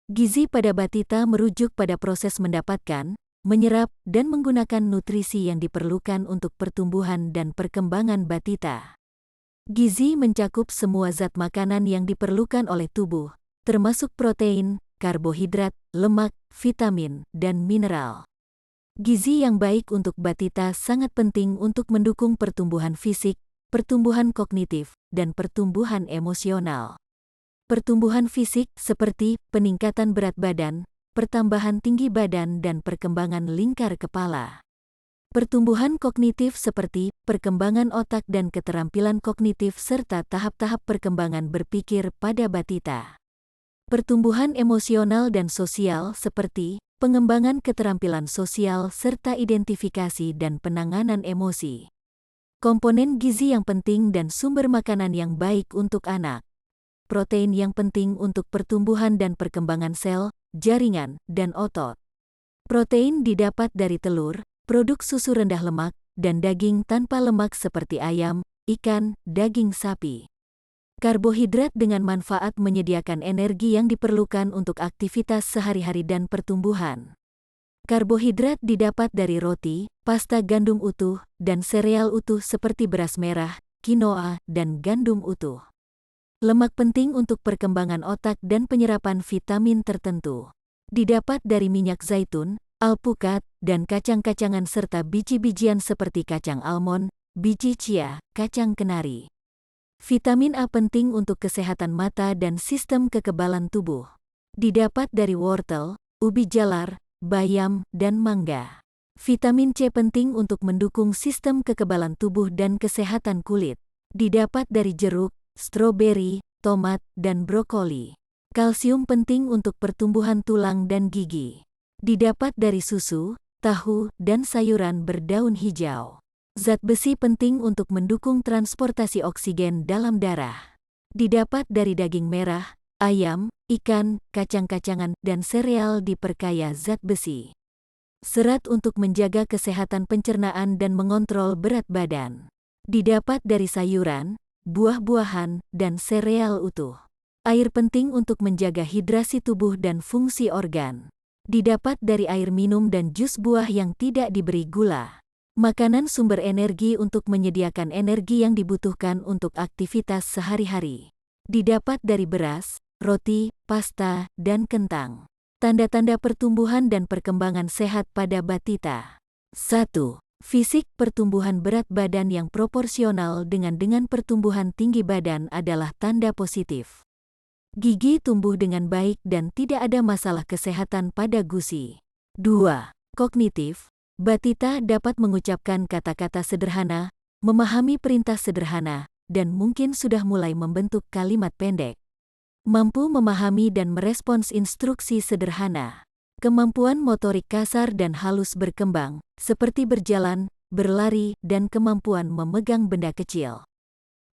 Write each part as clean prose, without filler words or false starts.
Gizi pada batita merujuk pada proses mendapatkan, menyerap, dan menggunakan nutrisi yang diperlukan untuk pertumbuhan dan perkembangan batita. Gizi mencakup semua zat makanan yang diperlukan oleh tubuh, termasuk protein, karbohidrat, lemak, vitamin, dan mineral. Gizi yang baik untuk batita sangat penting untuk mendukung pertumbuhan fisik, pertumbuhan kognitif, dan pertumbuhan emosional. Pertumbuhan fisik seperti peningkatan berat badan, pertambahan tinggi badan dan perkembangan lingkar kepala. Pertumbuhan kognitif seperti perkembangan otak dan keterampilan kognitif serta tahap-tahap perkembangan berpikir pada batita. Pertumbuhan emosional dan sosial seperti pengembangan keterampilan sosial serta identifikasi dan penanganan emosi. Komponen gizi yang penting dan sumber makanan yang baik untuk anak. Protein yang penting untuk pertumbuhan dan perkembangan sel, jaringan, dan otot. Protein didapat dari telur, produk susu rendah lemak, dan daging tanpa lemak seperti ayam, ikan, daging sapi. Karbohidrat dengan manfaat menyediakan energi yang diperlukan untuk aktivitas sehari-hari dan pertumbuhan. Karbohidrat didapat dari roti, pasta gandum utuh, dan sereal utuh seperti beras merah, quinoa, dan gandum utuh. Lemak penting untuk perkembangan otak dan penyerapan vitamin tertentu. Didapat dari minyak zaitun, alpukat, dan kacang-kacangan serta biji-bijian seperti kacang almond, biji chia, kacang kenari. Vitamin A penting untuk kesehatan mata dan sistem kekebalan tubuh. Didapat dari wortel, ubi jalar, bayam, dan mangga. Vitamin C penting untuk mendukung sistem kekebalan tubuh dan kesehatan kulit. Didapat dari jeruk, stroberi, tomat, dan brokoli. Kalsium penting untuk pertumbuhan tulang dan gigi. Didapat dari susu, tahu, dan sayuran berdaun hijau. Zat besi penting untuk mendukung transportasi oksigen dalam darah. Didapat dari daging merah, ayam, ikan, kacang-kacangan, dan sereal diperkaya zat besi. Serat untuk menjaga kesehatan pencernaan dan mengontrol berat badan. Didapat dari sayuran, buah-buahan, dan sereal utuh. Air penting untuk menjaga hidrasi tubuh dan fungsi organ. Didapat dari air minum dan jus buah yang tidak diberi gula. Makanan sumber energi untuk menyediakan energi yang dibutuhkan untuk aktivitas sehari-hari. Didapat dari beras, roti, pasta, dan kentang. Tanda-tanda pertumbuhan dan perkembangan sehat pada batita. 1. Fisik. Pertumbuhan berat badan yang proporsional dengan pertumbuhan tinggi badan adalah tanda positif. Gigi tumbuh dengan baik dan tidak ada masalah kesehatan pada gusi. 2. Kognitif. Batita dapat mengucapkan kata-kata sederhana, memahami perintah sederhana, dan mungkin sudah mulai membentuk kalimat pendek. Mampu memahami dan merespons instruksi sederhana. Kemampuan motorik kasar dan halus berkembang, seperti berjalan, berlari, dan kemampuan memegang benda kecil.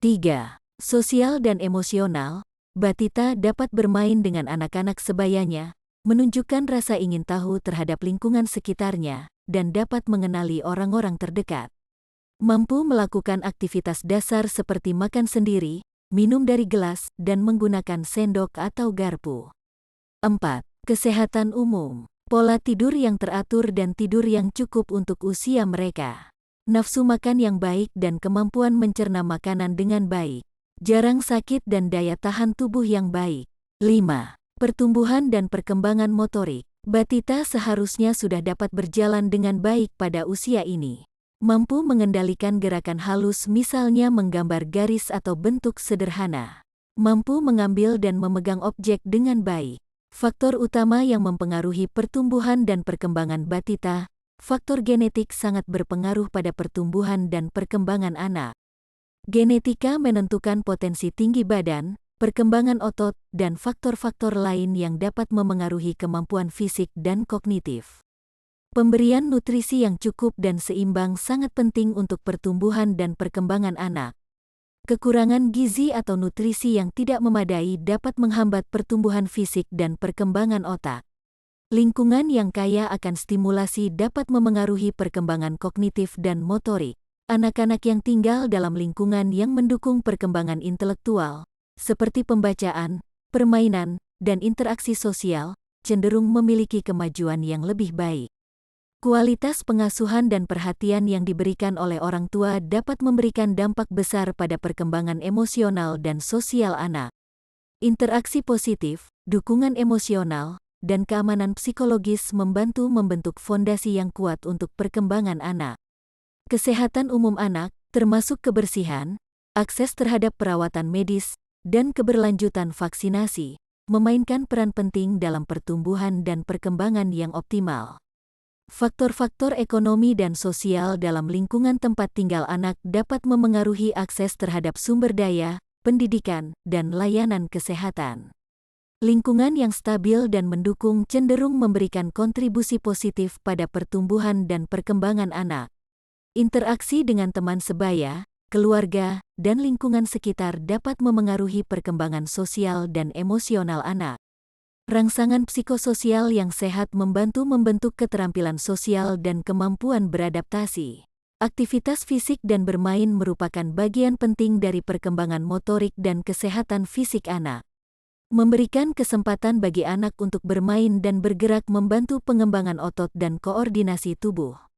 3. Sosial dan emosional. Batita dapat bermain dengan anak-anak sebayanya, menunjukkan rasa ingin tahu terhadap lingkungan sekitarnya, dan dapat mengenali orang-orang terdekat. Mampu melakukan aktivitas dasar seperti makan sendiri, minum dari gelas, dan menggunakan sendok atau garpu. 4. Kesehatan umum. Pola tidur yang teratur dan tidur yang cukup untuk usia mereka. Nafsu makan yang baik dan kemampuan mencerna makanan dengan baik. Jarang sakit dan daya tahan tubuh yang baik. 5. Pertumbuhan dan perkembangan motorik. Batita seharusnya sudah dapat berjalan dengan baik pada usia ini. Mampu mengendalikan gerakan halus misalnya menggambar garis atau bentuk sederhana. Mampu mengambil dan memegang objek dengan baik. Faktor utama yang mempengaruhi pertumbuhan dan perkembangan batita, faktor genetik sangat berpengaruh pada pertumbuhan dan perkembangan anak. Genetika menentukan potensi tinggi badan, perkembangan otot, dan faktor-faktor lain yang dapat memengaruhi kemampuan fisik dan kognitif. Pemberian nutrisi yang cukup dan seimbang sangat penting untuk pertumbuhan dan perkembangan anak. Kekurangan gizi atau nutrisi yang tidak memadai dapat menghambat pertumbuhan fisik dan perkembangan otak. Lingkungan yang kaya akan stimulasi dapat memengaruhi perkembangan kognitif dan motorik. Anak-anak yang tinggal dalam lingkungan yang mendukung perkembangan intelektual, seperti pembacaan, permainan, dan interaksi sosial, cenderung memiliki kemajuan yang lebih baik. Kualitas pengasuhan dan perhatian yang diberikan oleh orang tua dapat memberikan dampak besar pada perkembangan emosional dan sosial anak. Interaksi positif, dukungan emosional, dan keamanan psikologis membantu membentuk fondasi yang kuat untuk perkembangan anak. Kesehatan umum anak, termasuk kebersihan, akses terhadap perawatan medis, dan keberlanjutan vaksinasi, memainkan peran penting dalam pertumbuhan dan perkembangan yang optimal. Faktor-faktor ekonomi dan sosial dalam lingkungan tempat tinggal anak dapat memengaruhi akses terhadap sumber daya, pendidikan, dan layanan kesehatan. Lingkungan yang stabil dan mendukung cenderung memberikan kontribusi positif pada pertumbuhan dan perkembangan anak. Interaksi dengan teman sebaya, keluarga, dan lingkungan sekitar dapat memengaruhi perkembangan sosial dan emosional anak. Rangsangan psikososial yang sehat membantu membentuk keterampilan sosial dan kemampuan beradaptasi. Aktivitas fisik dan bermain merupakan bagian penting dari perkembangan motorik dan kesehatan fisik anak. Memberikan kesempatan bagi anak untuk bermain dan bergerak membantu pengembangan otot dan koordinasi tubuh.